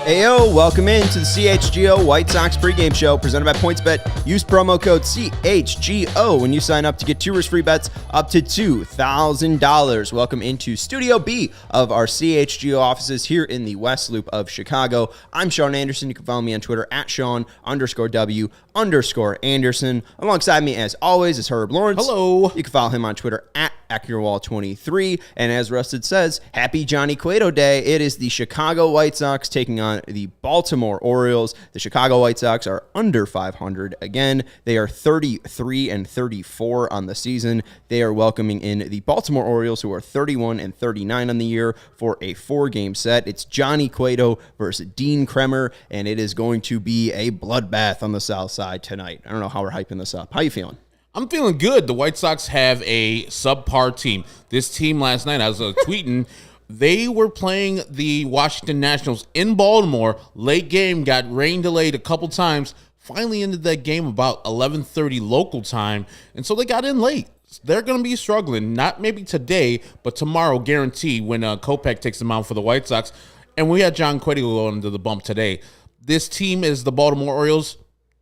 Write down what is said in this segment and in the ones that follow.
Heyo, welcome into the CHGO White Sox pregame show presented by PointsBet. Use promo code CHGO when you sign up to get 2 risk-free bets up to $2,000. Welcome into Studio B of our CHGO offices here in the West Loop of Chicago. I'm Sean Anderson. You can follow me on Twitter at Sean_W_Anderson. Alongside me, as always, is Herb Lawrence. Hello. You can follow him on Twitter at AccuWall23. And as Rusted says, happy Johnny Cueto Day. It is the Chicago White Sox taking on the Baltimore Orioles. The Chicago White Sox are under 500 again. They are 33-34 on the season. They are welcoming in the Baltimore Orioles, who are 31-39 on the year, for a 4-game set. It's Johnny Cueto versus Dean Kremer, and it is going to be a bloodbath on the South Side tonight. I don't know how we're hyping this up. How you feeling? I'm feeling good. The White Sox have a subpar team. This team last night, I was tweeting, they were playing the Washington Nationals in Baltimore. Late game, got rain delayed a couple times. Finally ended that game about 11:30 local time, and so they got in late. They're going to be struggling, not maybe today, but tomorrow, guaranteed, when Kopech takes them out for the White Sox. And we had John Cueto going into the bump today. This team is the Baltimore Orioles,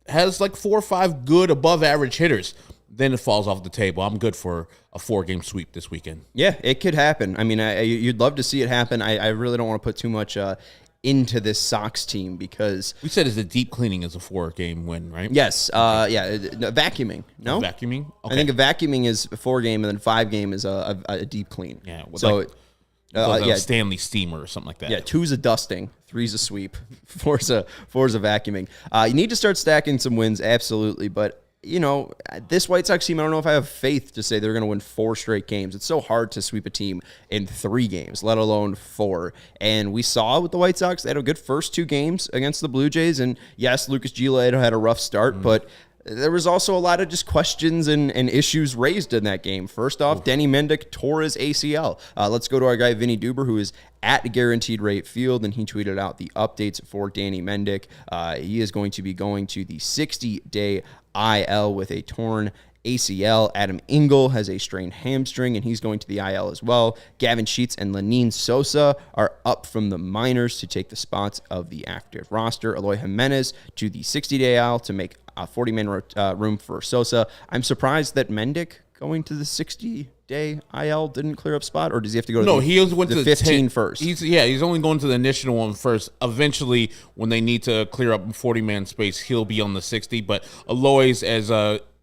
has like 4 or 5 good above-average hitters. Then it falls off the table. I'm good for a 4-game sweep this weekend. Yeah, it could happen. I mean, you'd love to see it happen. I really don't want to put too much into this Sox team because we said it's a deep cleaning as a 4-game win, right? Yes. Vacuuming. No? Vacuuming? Okay. I think a vacuuming is a 4-game, and then 5-game is a deep clean. Yeah. So, like Stanley Steamer or something like that. Yeah, 2's a dusting, 3's a sweep, 4's a vacuuming. You need to start stacking some wins, absolutely, but you know, this White Sox team, I don't know if I have faith to say they're going to win 4 straight games. It's so hard to sweep a team in 3 games, let alone 4. And we saw with the White Sox, they had a good first 2 games against the Blue Jays. And yes, Lucas Giolito had a rough start, but there was also a lot of just questions and issues raised in that game. First off, Denny Mendick tore his ACL. Let's go to our guy, Vinny Duber, who is at Guaranteed Rate Field, and he tweeted out the updates for Danny Mendick. He is going to be going to the 60-day IL with a torn ACL. Adam Engel has a strained hamstring, and he's going to the IL as well. Gavin Sheets and Lenine Sosa are up from the minors to take the spots of the active roster. Eloy Jimenez to the 60-day IL to make a 40-man room for Sosa. I'm surprised that Mendick going to the 60-day IL didn't clear up spot, or does he have to go to he went to the 15 first? He's only going to the initial one first. Eventually, when they need to clear up 40-man space, he'll be on the 60. But Eloy's, as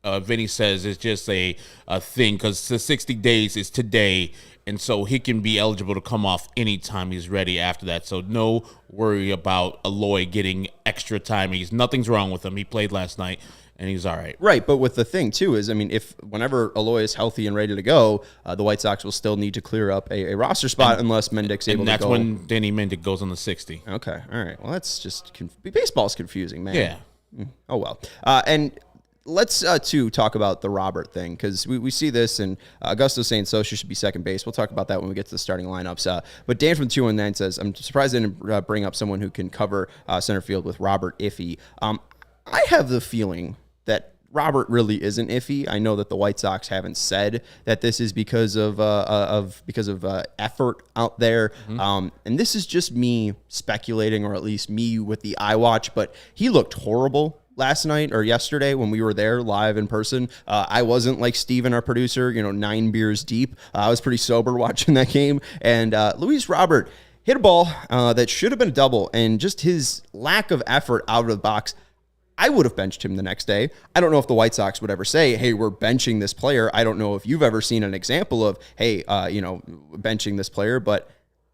Vinny says, is just a thing because the 60 days is today, and so he can be eligible to come off anytime he's ready after that. So no worry about Eloy getting extra time. Nothing's wrong with him. He played last night, and he's all right. Right, but with the thing, too, is, I mean, whenever Eloy is healthy and ready to go, the White Sox will still need to clear up a roster spot unless Mendick's able to go. And that's when Danny Mendick goes on the 60. Okay, all right. Well, that's just baseball's confusing, man. Yeah. Oh, well. And let's, too, talk about the Robert thing, because we see this, and Augusto's saying Sosa should be second base. We'll talk about that when we get to the starting lineups. But Dan from 219 says, I'm surprised they didn't bring up someone who can cover center field with Robert Iffy. I have the feeling that Robert really isn't iffy. I know that the White Sox haven't said that this is because of effort out there, and this is just me speculating, or at least me with the eye watch. But he looked horrible last night or yesterday when we were there live in person. I wasn't like Steven, our producer, 9 beers deep. I was pretty sober watching that game, and Luis Robert hit a ball that should have been a double, and just his lack of effort out of the box. I would have benched him the next day. I don't know if the White Sox would ever say, hey, we're benching this player. I don't know if you've ever seen an example of, hey, benching this player, but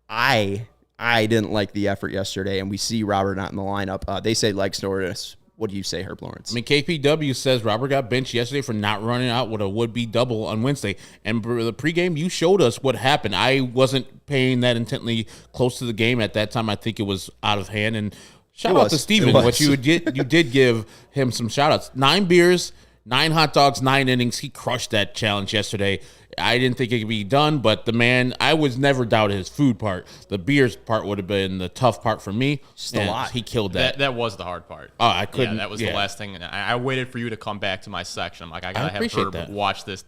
I didn't like the effort yesterday, and we see Robert not in the lineup. They say leg soreness. What do you say, Herb Lawrence? I mean, KPW says Robert got benched yesterday for not running out with a would-be double on Wednesday. And for the pregame, you showed us what happened. I wasn't paying that intently close to the game at that time. I think it was out of hand, and shout out to Steven. What you did give him some shout outs. 9 beers, 9 hot dogs, 9 innings. He crushed that challenge yesterday. I didn't think it could be done, but the man, I was never doubted his food part. The beers part would have been the tough part for me. Just a lot. He killed that. That was the hard part. Oh, I couldn't. Yeah, that was the last thing. And I waited for you to come back to my section. I'm like, I gotta have appreciate Herb that. watch this.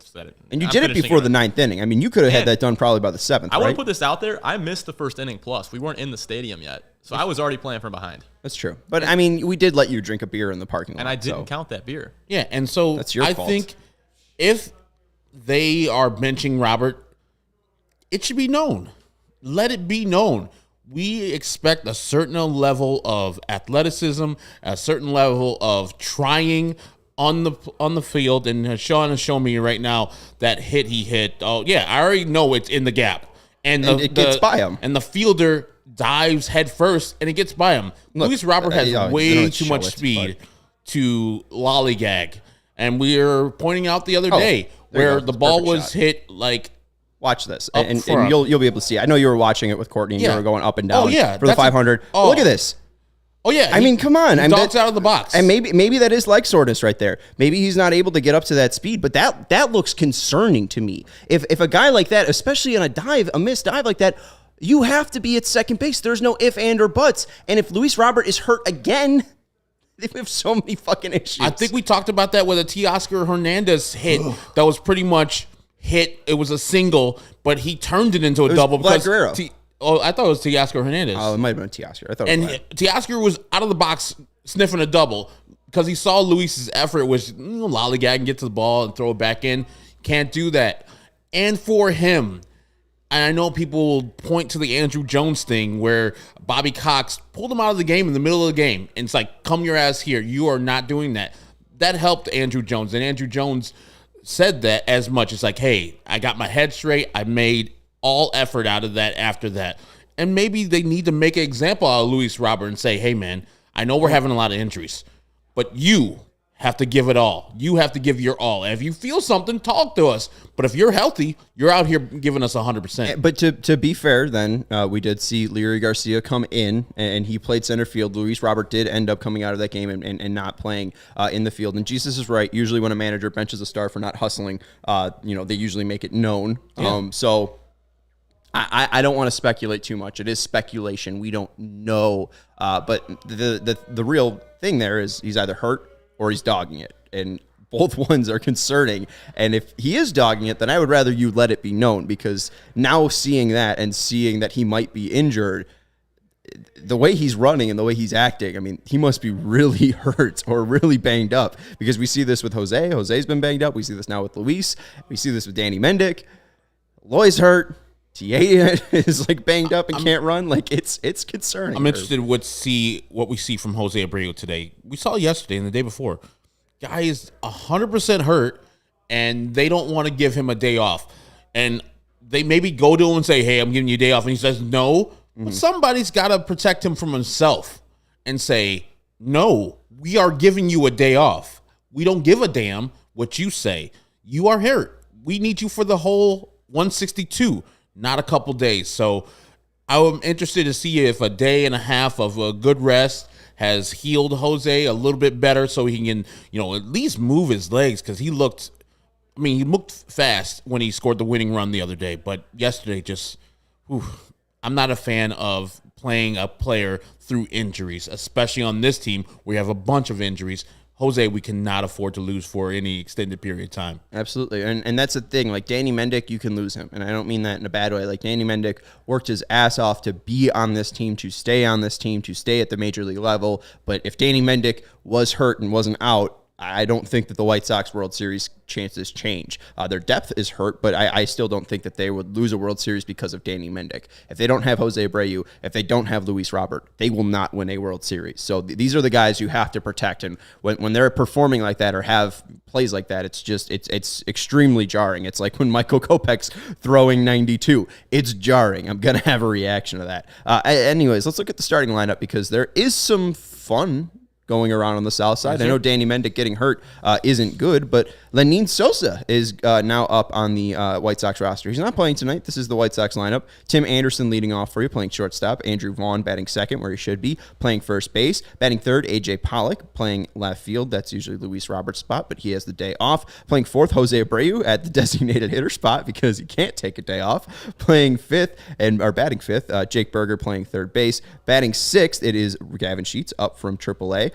And you did it before the 9th inning. I mean, you could have had that done probably by the 7th, I want right? to put this out there. I missed the first inning plus. We weren't in the stadium yet. So I was already playing from behind. That's true. But, I mean, we did let you drink a beer in the parking lot. And I didn't count that beer. Yeah, and so That's your I fault. think if they are benching Robert, it should be known. Let it be known. We expect a certain level of athleticism, a certain level of trying on the field. And Sean is showing me right now that hit he hit. Oh, yeah, I already know it's in the gap. And it gets by him. And the fielder dives head first, and it gets by him. Look, Luis Robert has they don't way too show much it, speed but- to lollygag. And we were pointing out the other day there you where go. the It's a ball perfect was shot. hit like Watch this, Up and front. you'll be able to see. I know you were watching it with Courtney, and Yeah. you were going up and down Oh, yeah, for the that's a- 500. oh. Look at this. oh yeah. I mean, come on. I'm Dogs out of the box. And maybe that is leg soreness right there. Maybe he's not able to get up to that speed, but that looks concerning to me. If a guy like that, especially on a missed dive like that, you have to be at second base. There's no if, and, or buts. And if Luis Robert is hurt again, they have so many fucking issues. I think we talked about that with a Teoscar Hernandez hit that was pretty much hit. It was a single, but he turned it into a double Vlad because Guerrero. I thought it was Teoscar Hernandez. Oh, it might have been Teoscar. I thought it And was Vlad. Teoscar was out of the box sniffing a double because he saw Luis's effort was lollygag and get to the ball and throw it back in. Can't do that. And for him, and I know people point to the Andrew Jones thing where Bobby Cox pulled him out of the game in the middle of the game. And it's like, come your ass here. You are not doing that. That helped Andrew Jones. And Andrew Jones said that as much. It's like, hey, I got my head straight. I made all effort out of that after that. And maybe they need to make an example out of Luis Robert and say, hey, man, I know we're having a lot of injuries, but you have to give it all. You have to give your all. And if you feel something, talk to us. But if you're healthy, you're out here giving us 100%. But to be fair, then we did see Leary Garcia come in, and he played center field. Luis Robert did end up coming out of that game and not playing in the field. And Jesus is right. Usually, when a manager benches a star for not hustling, they usually make it known. Yeah. So I don't want to speculate too much. It is speculation. We don't know. But the real thing there is he's either hurt or he's dogging it, and both ones are concerning. And if he is dogging it, then I would rather you let it be known, because now seeing that and seeing that he might be injured, the way he's running and the way he's acting, I mean, he must be really hurt or really banged up, because we see this with Jose. Jose's been banged up. We see this now with Luis. We see this with Danny Mendick. Loy's hurt. TA is like banged up and can't run. Like it's concerning. I'm interested what we see from Jose Abreu today. We saw yesterday and the day before. Guy is 100% hurt, and they don't want to give him a day off. And they maybe go to him and say, hey, I'm giving you a day off. And he says, no. But somebody's got to protect him from himself and say, no, we are giving you a day off. We don't give a damn what you say. You are hurt. We need you for the whole 162. Not a couple days. So I'm interested to see if a day and a half of a good rest has healed Jose a little bit better, so he can, at least move his legs, because he looked fast when he scored the winning run the other day. But yesterday, I'm not a fan of playing a player through injuries, especially on this team where you have a bunch of injuries. Jose, we cannot afford to lose for any extended period of time. Absolutely. And that's the thing. Like Danny Mendick, you can lose him. And I don't mean that in a bad way. Like Danny Mendick worked his ass off to be on this team, to stay on this team, to stay at the major league level. But if Danny Mendick was hurt and wasn't out, I don't think that the White Sox World Series chances change. Their depth is hurt, but I still don't think that they would lose a World Series because of Danny Mendick. If they don't have Jose Abreu, if they don't have Luis Robert, they will not win a World Series. So these are the guys you have to protect. And when they're performing like that or have plays like that, it's extremely jarring. It's like when Michael Kopech's throwing 92. It's jarring. I'm going to have a reaction to that. Anyways, let's look at the starting lineup, because there is some fun going around on the south side. I know Danny Mendick getting hurt isn't good, but Lenin Sosa is now up on the White Sox roster. He's not playing tonight. This is the White Sox lineup. Tim Anderson leading off for you, playing shortstop. Andrew Vaughn batting second, where he should be, playing first base. Batting third, A.J. Pollock, playing left field. That's usually Luis Roberts' spot, but he has the day off. Playing fourth, Jose Abreu at the designated hitter spot because he can't take a day off. Playing batting fifth, Jake Berger playing third base. Batting sixth, it is Gavin Sheets up from AAA.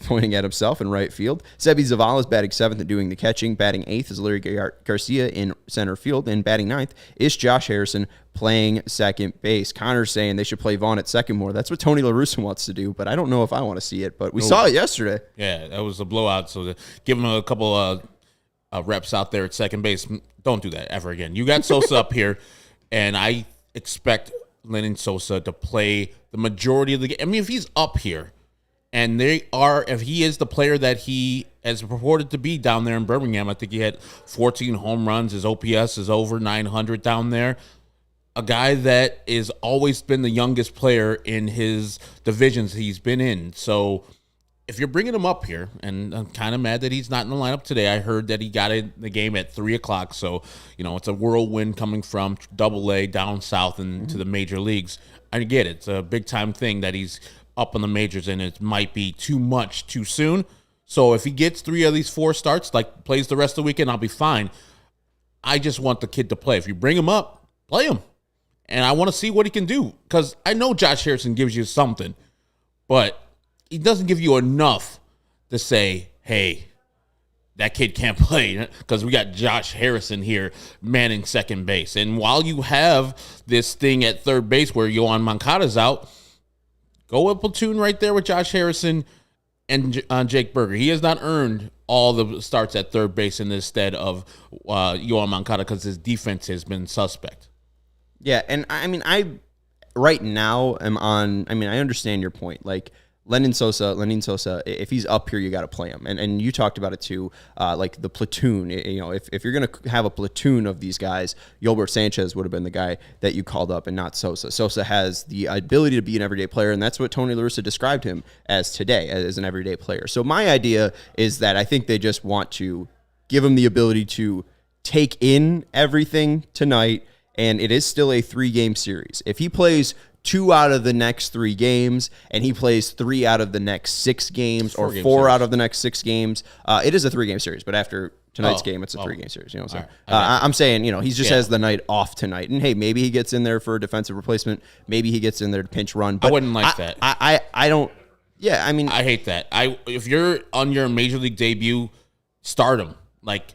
Pointing at himself in right field. Sebi Zavala is batting seventh and doing the catching. Batting eighth is Larry Garcia in center field. And batting ninth is Josh Harrison playing second base. Connor's saying they should play Vaughn at second more. That's what Tony La Russa wants to do, but I don't know if I want to see it. But we saw it yesterday. Yeah, that was a blowout. So give him a couple reps out there at second base. Don't do that ever again. You got Sosa up here, and I expect Lenin Sosa to play the majority of the game. I mean, if he's up here, and if he is the player that he has purported to be down there in Birmingham, I think he had 14 home runs. His OPS is over 900 down there. A guy that is always been the youngest player in his divisions he's been in. So if you're bringing him up here, and I'm kind of mad that he's not in the lineup today. I heard that he got in the game at 3 o'clock. So, it's a whirlwind coming from AA down south into the major leagues. I get it. It's a big-time thing that he's up on the majors, and it might be too much too soon. So if he gets 3 of these 4 starts, like plays the rest of the weekend, I'll be fine. I just want the kid to play. If you bring him up, play him. And I want to see what he can do, because I know Josh Harrison gives you something, but he doesn't give you enough to say, hey, that kid can't play, because we got Josh Harrison here manning second base. And while you have this thing at third base where Yohan Moncada's out, go a platoon right there with Josh Harrison and Jake Berger. He has not earned all the starts at third base in the stead of Yohan Moncada, because his defense has been suspect. Yeah, and I right now am on. I understand your point. Like Lenin Sosa, if he's up here, you got to play him. And you talked about it too, like the platoon. If you're going to have a platoon of these guys, Yolbert Sanchez would have been the guy that you called up and not Sosa. Sosa has the ability to be an everyday player, and that's what Tony La Russa described him as today, as an everyday player. So my idea is that I think they just want to give him the ability to take in everything tonight, and it is still a 3-game series. If he plays 2 out of the next 3 games, and he plays 3 out of the next 6 games, or 4 out of the next 6 games, it is a 3-game series. But after tonight's game, it's a 3-game series. You know what I'm saying? Right. I'm saying, he just has the night off tonight. And hey, maybe he gets in there for a defensive replacement. Maybe he gets in there to pinch run. But I wouldn't like that. I don't. Yeah, I hate that. If you're on your major league debut, start him. Like,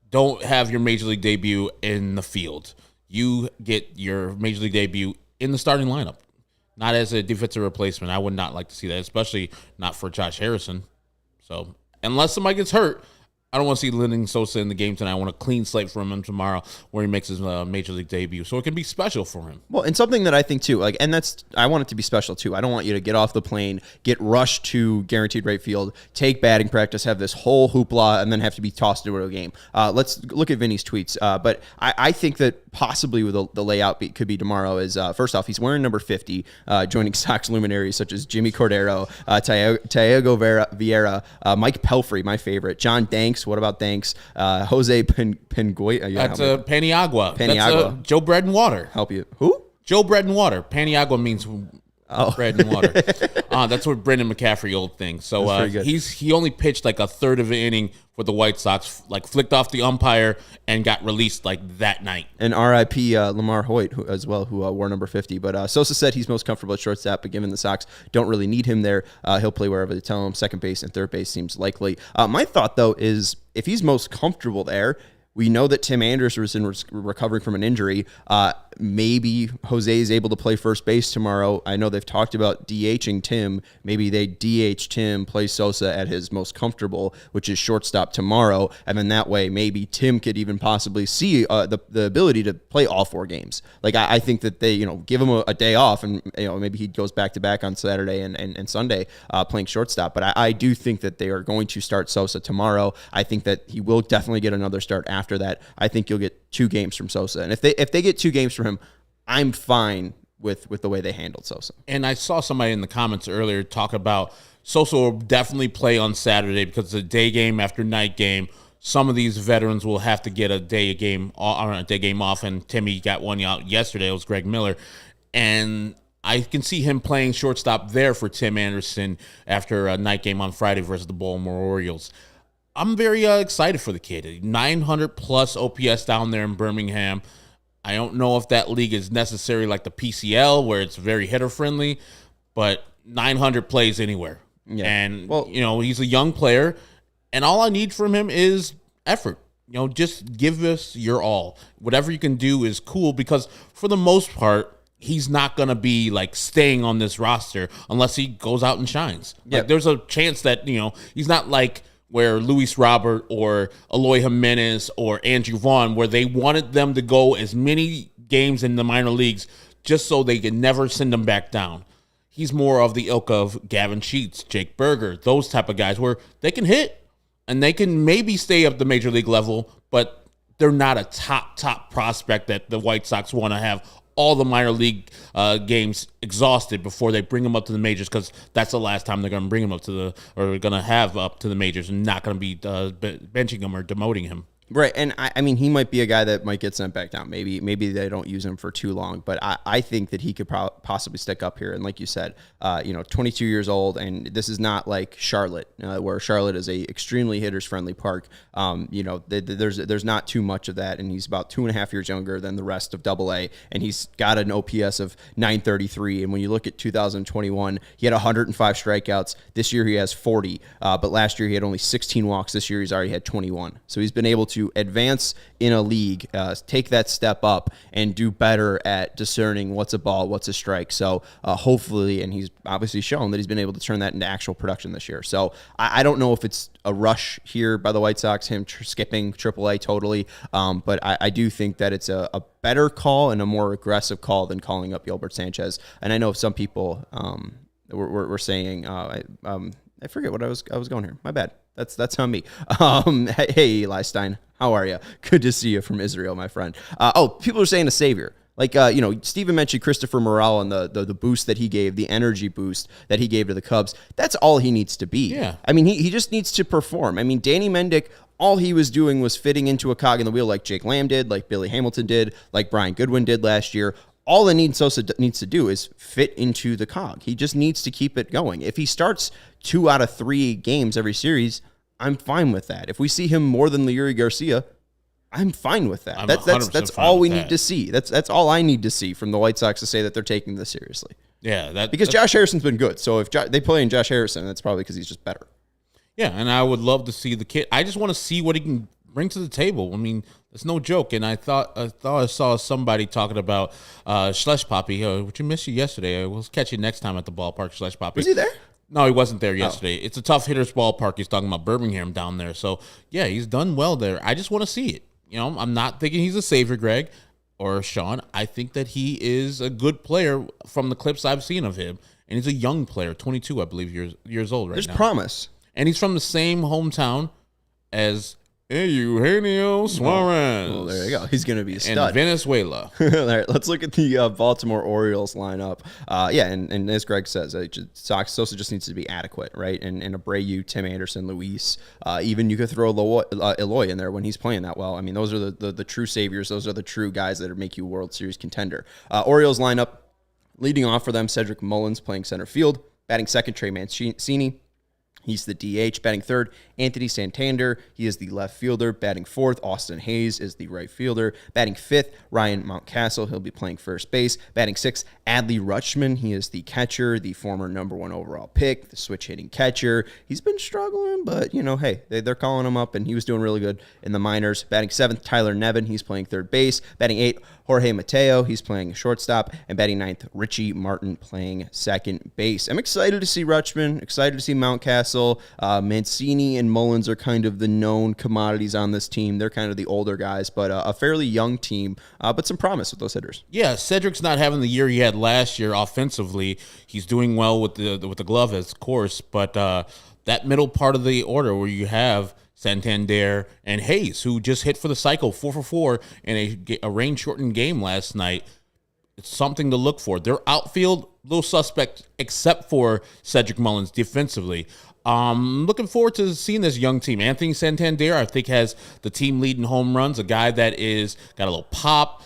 don't have your major league debut in the field. You get your major league debut in the starting lineup, not as a defensive replacement. I would not like to see that, especially not for Josh Harrison. So unless somebody gets hurt, I don't want to see Lenin Sosa in the game tonight. I want a clean slate from him tomorrow where he makes his major league debut, so it can be special for him. Well, and something that I think too, I want it to be special too. I don't want you to get off the plane, get rushed to guaranteed right field, take batting practice, have this whole hoopla, and then have to be tossed into a game. Let's look at Vinny's tweets. But I think that possibly the layout could be tomorrow is, first off, he's wearing number 50, joining Sox luminaries such as Jimmy Cordero, Tiago Vieira, Mike Pelfrey, my favorite, John Danks. What about Danks? Jose Pengoy. That's Paniagua. That's Joe Bread and Water. Help you. Who? Joe Bread and Water. Paniagua means bread and water. That's what Brendan McCaffrey old thing. So he only pitched like a third of an inning for the White Sox, like flicked off the umpire and got released like that night. And R.I.P. Lamar Hoyt who wore number 50. But Sosa said he's most comfortable at shortstop, but given the Sox don't really need him there, he'll play wherever they tell him. Second base and third base seems likely. My thought, though, is if he's most comfortable there, we know that Tim Anderson was recovering from an injury. Maybe Jose is able to play first base tomorrow. I know they've talked about DHing Tim. Maybe they DH Tim, play Sosa at his most comfortable, which is shortstop tomorrow. And then that way, maybe Tim could even possibly see the ability to play all 4 games. Like, I think that they, give him a day off, and maybe he goes back to back on Saturday and Sunday playing shortstop. But I do think that they are going to start Sosa tomorrow. I think that he will definitely get another start after that. I think you'll get 2 games from Sosa. And if they get 2 games from him, I'm fine with the way they handled Sosa. And I saw somebody in the comments earlier talk about Sosa will definitely play on Saturday because it's a day game after night game. Some of these veterans will have to get a day game off, and Timmy got one out yesterday. It was Greg Miller, and I can see him playing shortstop there for Tim Anderson after a night game on Friday versus the Baltimore Orioles. I'm very excited for the kid. 900 plus OPS down there in Birmingham. I don't know if that league is necessarily like the PCL where it's very hitter friendly, but 900 plays anywhere. Yeah. And, he's a young player, and all I need from him is effort. Just give us your all. Whatever you can do is cool because for the most part, he's not going to be like staying on this roster unless he goes out and shines. Like, there's a chance that, he's not like where Luis Robert or Eloy Jimenez or Andrew Vaughn, where they wanted them to go as many games in the minor leagues just so they could never send them back down. He's more of the ilk of Gavin Sheets, Jake Berger, those type of guys where they can hit and they can maybe stay up the major league level, but they're not a top prospect that the White Sox want to have all the minor league games exhausted before they bring him up to the majors, because that's the last time they're going to bring him up to going to have up to the majors and not going to be benching him or demoting him. Right, and I mean, he might be a guy that might get sent back down. Maybe they don't use him for too long, but I think that he could possibly stick up here. And like you said, 22 years old, and this is not like Charlotte, where Charlotte is a extremely hitters-friendly park. There's not too much of that, and he's about 2.5 years younger than the rest of AA, and he's got an OPS of 933. And when you look at 2021, he had 105 strikeouts. This year he has 40, but last year he had only 16 walks. This year he's already had 21. So he's been able to advance in a league, take that step up, and do better at discerning what's a ball, what's a strike. So hopefully, and he's obviously shown that he's been able to turn that into actual production this year. So I don't know if it's a rush here by the White Sox, him skipping AAA totally, but I do think that it's a better call and a more aggressive call than calling up Yolbert Sanchez. And I know some people were saying, I forget what I was going here. My bad. That's on me. Hey, Eli Stein, how are you? Good to see you from Israel, my friend. People are saying a savior. Like, Steven mentioned Christopher Morel and the boost that he gave, the energy boost that he gave to the Cubs. That's all he needs to be. Yeah. I mean, he just needs to perform. I mean, Danny Mendick, all he was doing was fitting into a cog in the wheel like Jake Lamb did, like Billy Hamilton did, like Brian Goodwin did last year. All that Sosa needs to do is fit into the cog. He just needs to keep it going. If he starts 2 out of 3 games every series, I'm fine with that. If we see him more than Leury Garcia, I'm fine with that. That's all we need to see. That's all I need to see from the White Sox to say that they're taking this seriously. Yeah, because Josh Harrison's been good. So if they play in Josh Harrison, that's probably because he's just better. Yeah, and I would love to see the kid. I just want to see what he can bring to the table. I mean, it's no joke. And I thought I saw somebody talking about Schlesh Poppy, which I missed you yesterday. We'll catch you next time at the ballpark, Schlesh Poppy. Was he there? No, he wasn't there yesterday. It's a tough hitter's ballpark. He's talking about Birmingham down there. So, yeah, he's done well there. I just want to see it. I'm not thinking he's a savior, Greg or Sean. I think that he is a good player from the clips I've seen of him. And he's a young player, 22, I believe, years old right now. There's promise. And he's from the same hometown as Eugenio Suarez. Well, there you go. He's going to be a stud. In Venezuela. All right, let's look at the Baltimore Orioles lineup. And as Greg says, Sosa just needs to be adequate, right? And Abreu, Tim Anderson, Luis, even you could throw Eloy in there when he's playing that well. I mean, those are the true saviors. Those are the true guys that make you a World Series contender. Orioles lineup, leading off for them, Cedric Mullins playing center field. Batting second, Trey Mancini. He's the DH. Batting third, Anthony Santander. He is the left fielder. Batting fourth, Austin Hayes is the right fielder. Batting fifth, Ryan Mountcastle. He'll be playing first base. Batting sixth, Adley Rutschman. He is the catcher, the former number 1 overall pick, the switch-hitting catcher. He's been struggling, but, hey, they're calling him up, and he was doing really good in the minors. Batting seventh, Tyler Nevin. He's playing third base. Batting eighth, Jorge Mateo. He's playing shortstop. And batting ninth, Richie Martin playing second base. I'm excited to see Rutschman, excited to see Mountcastle. Mancini and Mullins are kind of the known commodities on this team. They're kind of the older guys, but a fairly young team, but some promise with those hitters. Yeah, Cedric's not having the year he had last year offensively. He's doing well with the glove, of course, but that middle part of the order where you have Santander and Hayes, who just hit for the cycle 4 for 4 in a rain-shortened game last night, It's something to look for. Their outfield, little suspect, except for Cedric Mullins defensively. Looking forward to seeing this young team. Anthony Santander, I think, has the team leading home runs, a guy that is got a little pop.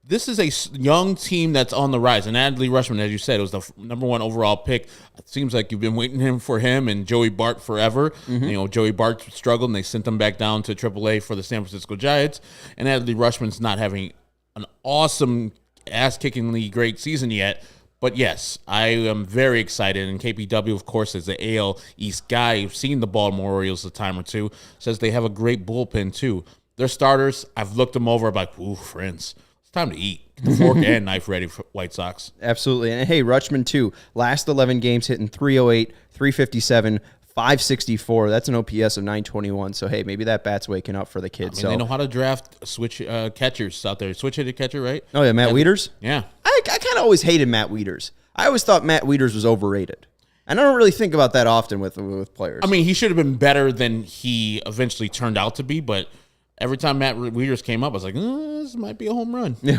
This is a young team that's on the rise. And Adley Rutschman, as you said, was the number 1 overall pick. It seems like you've been waiting for him and Joey Bart forever. Joey Bart struggled, and they sent him back down to AAA for the San Francisco Giants. And Adley Rutschman's not having an awesome, ass-kickingly great season yet. But yes, I am very excited. And KPW, of course, is the AL East guy who's seen the Baltimore Orioles a time or two, says they have a great bullpen too. Their starters, I've looked them over. I'm like, ooh, friends, it's time to eat. Get the fork and knife ready for White Sox. Absolutely. And hey, Rutschman too. Last 11 games hitting 308, 357, 564. That's an OPS of 921. So, hey, maybe that bat's waking up for the kids. They know how to draft switch catchers out there. Switch-hitted catcher, right? Oh, yeah, Matt Wieters? Yeah. I kind of always hated Matt Wieters. I always thought Matt Wieters was overrated. And I don't really think about that often with players. I mean, he should have been better than he eventually turned out to be, but every time Matt Wieters came up, I was like, this might be a home run. Yeah.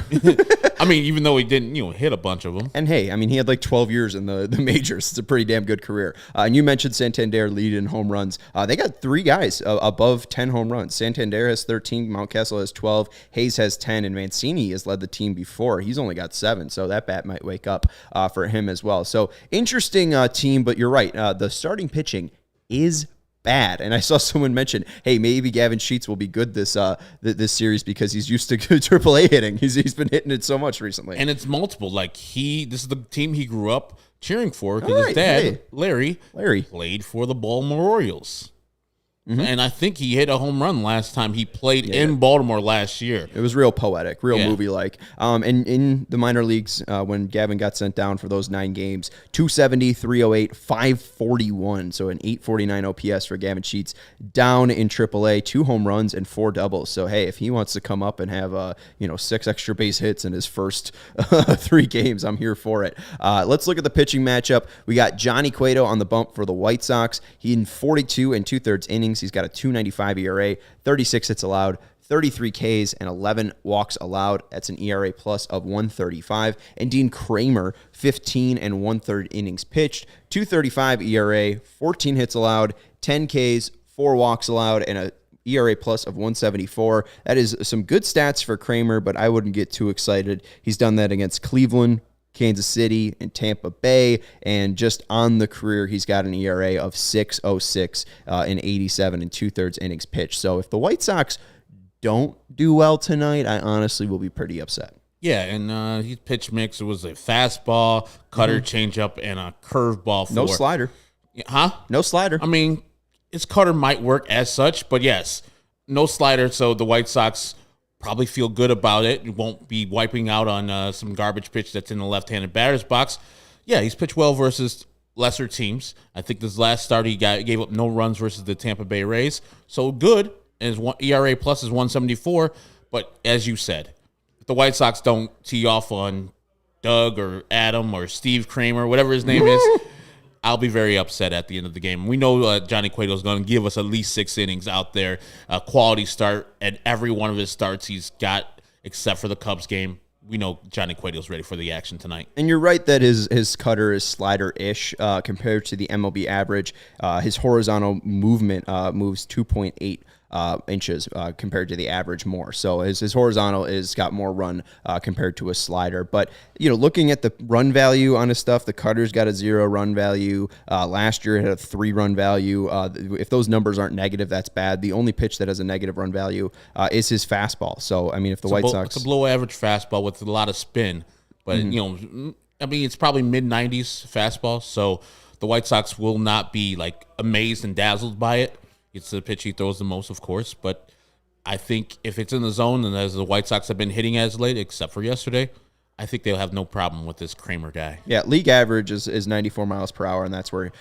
I mean, even though he didn't, hit a bunch of them. And hey, I mean, he had like 12 years in the majors. It's a pretty damn good career. And you mentioned Santander leading home runs. They got 3 guys above 10 home runs. Santander has 13, Mountcastle has 12, Hayes has 10, and Mancini has led the team before. He's only got 7, so that bat might wake up for him as well. So interesting team, but you're right. The starting pitching is bad. And I saw someone mention, hey, maybe Gavin Sheets will be good this series because he's used to AAA hitting. He's been hitting it so much recently. And it's multiple. Like this is the team he grew up cheering for because his dad, Larry, played for the Baltimore Orioles. Mm-hmm. And I think he hit a home run last time he played in Baltimore last year. It was real poetic, real movie-like. And in the minor leagues, when Gavin got sent down for those 9 games, 270, 308, 541. So an 849 OPS for Gavin Sheets. Down in AAA, 2 home runs and 4 doubles. So, hey, if he wants to come up and have 6 extra base hits in his first 3 games, I'm here for it. Let's look at the pitching matchup. We got Johnny Cueto on the bump for the White Sox. He in 42 2/3 innings. He's got a 2.95 ERA, 36 hits allowed, 33 Ks, and 11 walks allowed. That's an ERA plus of 135. And Dean Kramer, 15 1/3 innings pitched, 2.35 ERA, 14 hits allowed, 10 Ks, 4 walks allowed, and a ERA plus of 174. That is some good stats for Kramer, but I wouldn't get too excited. He's done that against Cleveland, Kansas City, and Tampa Bay, and just on the career, he's got an ERA of 6.06 in 87 2/3 innings pitched. So if the White Sox don't do well tonight, I honestly will be pretty upset. Yeah, and his pitch mix was a fastball, cutter, changeup, and a curveball. No slider. Huh? No slider. I mean, his cutter might work as such, but yes, no slider, so the White Sox probably feel good about it. You won't be wiping out on some garbage pitch that's in the left-handed batter's box. Yeah, he's pitched well versus lesser teams. I think this last start he gave up no runs versus the Tampa Bay Rays. So good. And his ERA plus is 174. But as you said, if the White Sox don't tee off on Doug or Adam or Steve Kramer, whatever his name is, I'll be very upset at the end of the game. We know Johnny Cueto is going to give us at least 6 innings out there, a quality start at every one of his starts he's got, except for the Cubs game. We know Johnny Cueto is ready for the action tonight. And you're right that his cutter is slider-ish compared to the MLB average. His horizontal movement moves 2.8 inches compared to the average more. So his horizontal is got more run compared to a slider. But, looking at the run value on his stuff, the cutter's got a 0 run value. Last year it had a 3 run value. If those numbers aren't negative, that's bad. The only pitch that has a negative run value is his fastball. So, I mean, if the White Sox... It's a below-average fastball with a lot of spin. But, it's probably mid-90s fastball. So the White Sox will not be, amazed and dazzled by it. It's the pitch he throws the most, of course, but I think if it's in the zone, and as the White Sox have been hitting as late, except for yesterday, I think they'll have no problem with this Kramer guy. Yeah, league average is 94 miles per hour, and that's where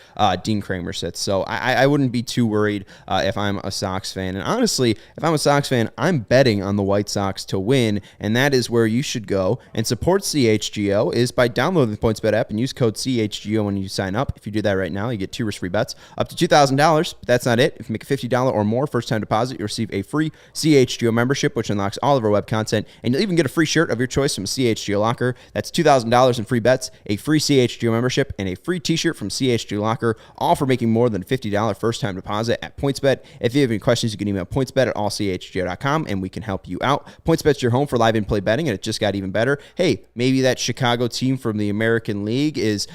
Dean Kramer sits. So I wouldn't be too worried if I'm a Sox fan. And honestly, if I'm a Sox fan, I'm betting on the White Sox to win, and that is where you should go and support CHGO is by downloading the PointsBet app and use code CHGO when you sign up. If you do that right now, you get 2 risk-free bets up to $2,000, but that's not it. If you make a $50 or more first-time deposit, you'll receive a free CHGO membership, which unlocks all of our web content, and you'll even get a free shirt of your choice from a CHGO Locker. That's $2,000 in free bets, a free CHGO membership, and a free t-shirt from CHGO Locker, all for making more than $50 first-time deposit at PointsBet. If you have any questions, you can email pointsbet@allchgo.com, and we can help you out. PointsBet's your home for live in-play betting, and it just got even better. Hey, maybe that Chicago team from the American League is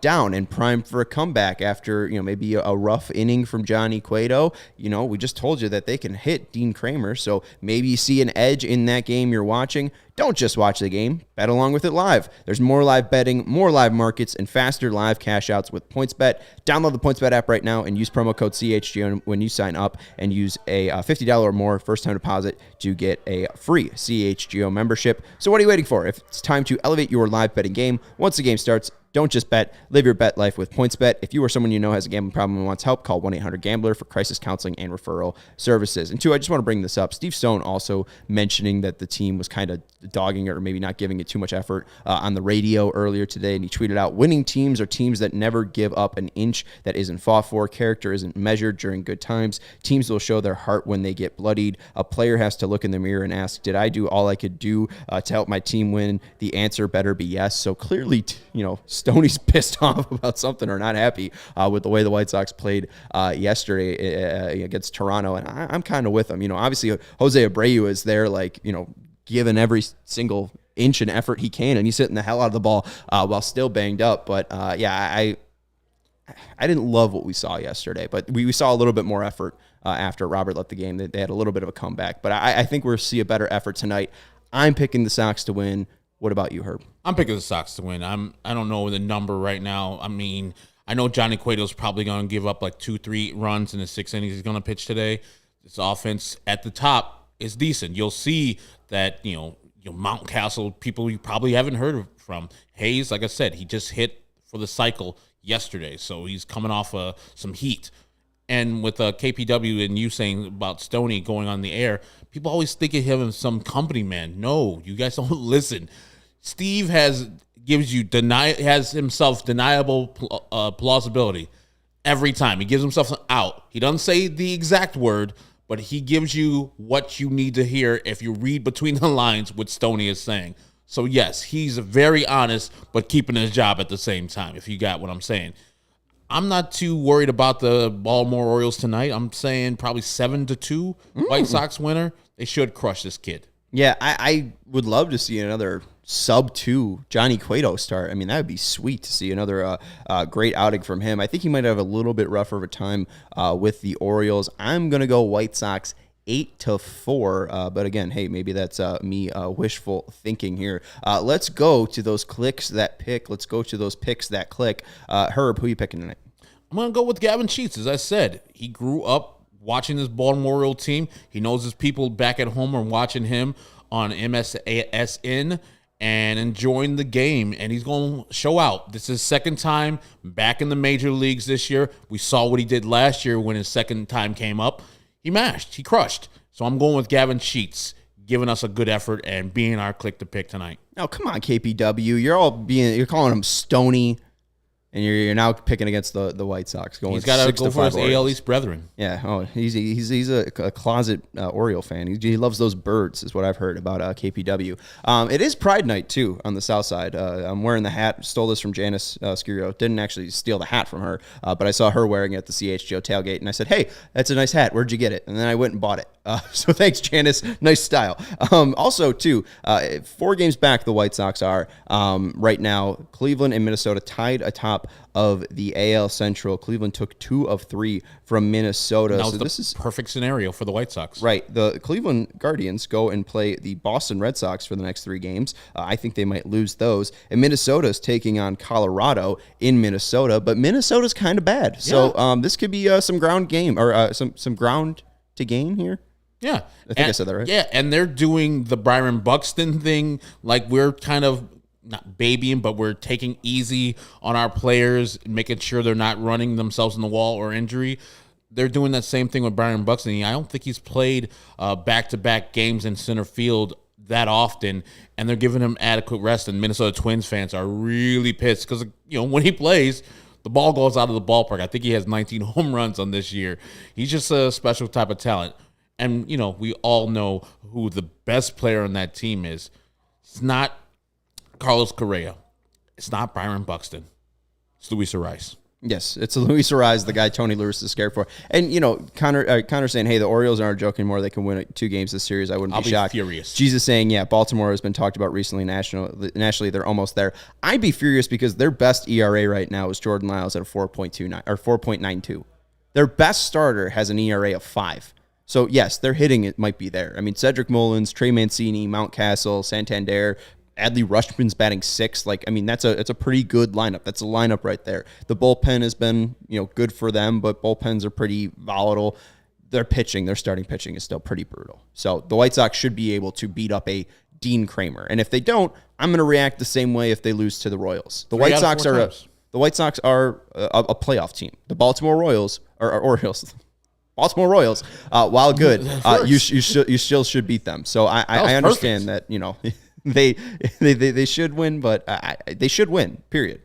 down and primed for a comeback after maybe a rough inning from Johnny Cueto. We just told you that they can hit Dean Kramer, so maybe you see an edge in that game you're watching. Don't just watch the game, bet along with it live. There's more live betting, more live markets, and faster live cash outs with PointsBet. Download the PointsBet app right now and use promo code CHGO when you sign up, and use a $50 or more first-time deposit to get a free CHGO membership. So what are you waiting for? If it's time to elevate your live betting game, once the game starts, don't just bet. Live your bet life with PointsBet. If you or someone you know has a gambling problem and wants help, call 1-800-GAMBLER for crisis counseling and referral services. And two, I just want to bring this up. Steve Stone also mentioning that the team was kind of dogging it or maybe not giving it too much effort on the radio earlier today. And he tweeted out, winning teams are teams that never give up an inch that isn't fought for. Character isn't measured during good times. Teams will show their heart when they get bloodied. A player has to look in the mirror and ask, did I do all I could do to help my team win? The answer better be yes. So clearly, Stoney's pissed off about something or not happy with the way the White Sox played yesterday against Toronto. And I'm kind of with him. Obviously, Jose Abreu is there, giving every single inch and effort he can, and he's hitting the hell out of the ball while still banged up. But, I didn't love what we saw yesterday, but we saw a little bit more effort after Robert left the game. They had a little bit of a comeback. But I think we'll see a better effort tonight. I'm picking the Sox to win. What about you, Herb? I'm picking the Sox to win. I don't know the number right now. I mean, I know Johnny Cueto's probably going to give up 2-3 runs in the 6 innings he's going to pitch today. This offense at the top is decent. You'll see that, Mountcastle, people you probably haven't heard from. Hayes, like I said, he just hit for the cycle yesterday, so he's coming off some heat. And with KPW and you saying about Stoney going on the air, people always think of him as some company man. No, you guys don't listen. Steve has himself deniable plausibility every time. He gives himself an out. He doesn't say the exact word, but he gives you what you need to hear if you read between the lines what Stoney is saying. So yes, he's very honest, but keeping his job at the same time, if you got what I'm saying. I'm not too worried about the Baltimore Orioles tonight. I'm saying probably 7-2 White Sox winner. They should crush this kid. Yeah, I would love to see another sub-2 Johnny Cueto start. I mean, that would be sweet to see another great outing from him. I think he might have a little bit rougher of a time with the Orioles. I'm going to go White Sox 8-4. But again, hey, maybe that's me wishful thinking here. Let's go to those clicks that pick. Let's go to those picks that click. Herb, who are you picking tonight? I'm going to go with Gavin Sheets. As I said, he grew up watching this Baltimore Orioles team. He knows his people back at home are watching him on MSN and enjoying the game, and he's going to show out. This is his second time back in the major leagues this year. We saw what he did last year when his second time came up. He mashed. He crushed. So I'm going with Gavin Sheets, giving us a good effort and being our click to pick tonight. Now, come on, KPW. You're calling him Stoney, and you're now picking against the White Sox. He's got to go for his AL East brethren. Yeah. Oh, he's a closet Oriole fan. He loves those birds, is what I've heard about KPW. It is Pride Night too on the South Side. I'm wearing the hat. Stole this from Janice Scurio. Didn't actually steal the hat from her, but I saw her wearing it at the CHGO tailgate, and I said, "Hey, that's a nice hat. Where'd you get it?" And then I went and bought it. So thanks, Janice. Nice style. Also, too, 4 games back, the White Sox are right now. Cleveland and Minnesota tied atop of the AL Central. Cleveland took 2 of 3 from Minnesota. So this is perfect scenario for the White Sox. Right. The Cleveland Guardians go and play the Boston Red Sox for the next 3 games. I think they might lose those. And Minnesota's taking on Colorado in Minnesota, but Minnesota's kind of bad. Yeah. So this could be some ground game or some ground to gain here. Yeah. I think I said that right. Yeah, and they're doing the Byron Buxton thing. Like, we're kind of not babying, but we're taking easy on our players, making sure they're not running themselves in the wall or injury. They're doing that same thing with Byron Buxton. I don't think he's played back-to-back games in center field that often, and they're giving him adequate rest, and Minnesota Twins fans are really pissed because, when he plays, the ball goes out of the ballpark. I think he has 19 home runs on this year. He's just a special type of talent. And, we all know who the best player on that team is. It's not Carlos Correa. It's not Byron Buxton. It's Luis Ariz. Yes, it's Luis Ariz, the guy Tony Lewis is scared for. And, Connor saying, hey, the Orioles aren't joking more. They can win 2 games this series. I wouldn't be shocked. Furious. Jesus saying, yeah, Baltimore has been talked about recently nationally. They're almost there. I'd be furious because their best ERA right now is Jordan Lyles at a 4.29 or 4.92. Their best starter has an ERA of 5. So, yes, their hitting it might be there. I mean, Cedric Mullins, Trey Mancini, Mountcastle, Santander, Adley Rutschman's batting 6th. It's a pretty good lineup. That's a lineup right there. The bullpen has been, good for them, but bullpens are pretty volatile. Their starting pitching is still pretty brutal. So the White Sox should be able to beat up a Dean Kramer. And if they don't, I'm going to react the same way if they lose to the Royals. The White Sox are a playoff team. The Baltimore Orioles, Baltimore Royals, while good, you still should beat them. So I understand that, they should win, but they should win, period.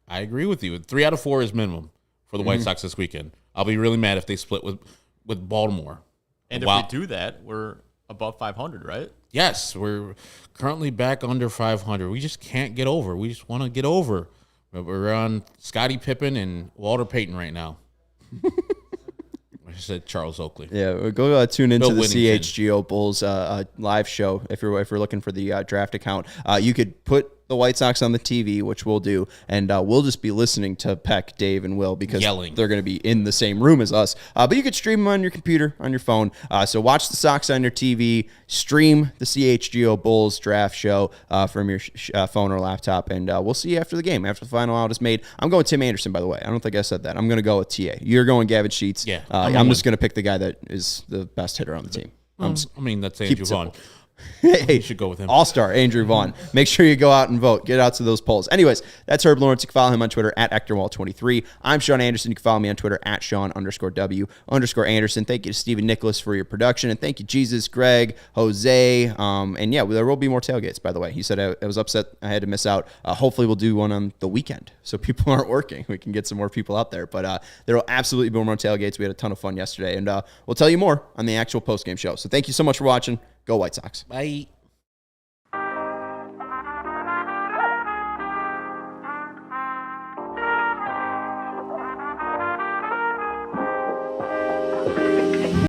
I agree with you. 3 out of 4 is minimum for the White Sox this weekend. I'll be really mad if they split with Baltimore. And if we do that, we're above 500, right? Yes, we're currently back under 500. We just can't get over. We just want to get over. We're on Scottie Pippen and Walter Payton right now. I said Charles Oakley. Yeah, go tune into Bill the Whittington. CHGO Bulls live show if you're looking for the draft account. You could put the White Sox on the TV, which we'll do, and we'll just be listening to Peck, Dave, and Will because Yelling. they're going to be in the same room as us. But you could stream them on your computer, on your phone. So watch the Sox on your TV, stream the CHGO Bulls draft show from your phone or laptop, and we'll see you after the game, after the final out is made. I'm going Tim Anderson, by the way. I don't think I said that. I'm going to go with TA. You're going Gavin Sheets. Yeah, I'm just going to pick the guy that is the best hitter on the team. That's Andrew Vaughn. Hey, You should go with him. All-star Andrew Vaughn. Make sure you go out and vote. Get out to those polls. Anyways, that's Herb Lawrence. You can follow him on Twitter at EctorWall23. I'm Sean Anderson. You can follow me on Twitter at Sean_W_Anderson. Thank you to Stephen Nicholas for your production. And thank you, Jesus, Greg, Jose. And yeah, there will be more tailgates, by the way. He said I was upset I had to miss out. Hopefully we'll do one on the weekend so people aren't working. We can get some more people out there. But there will absolutely be more tailgates. We had a ton of fun yesterday. And we'll tell you more on the actual postgame show. So thank you so much for watching. Go White Sox. Bye.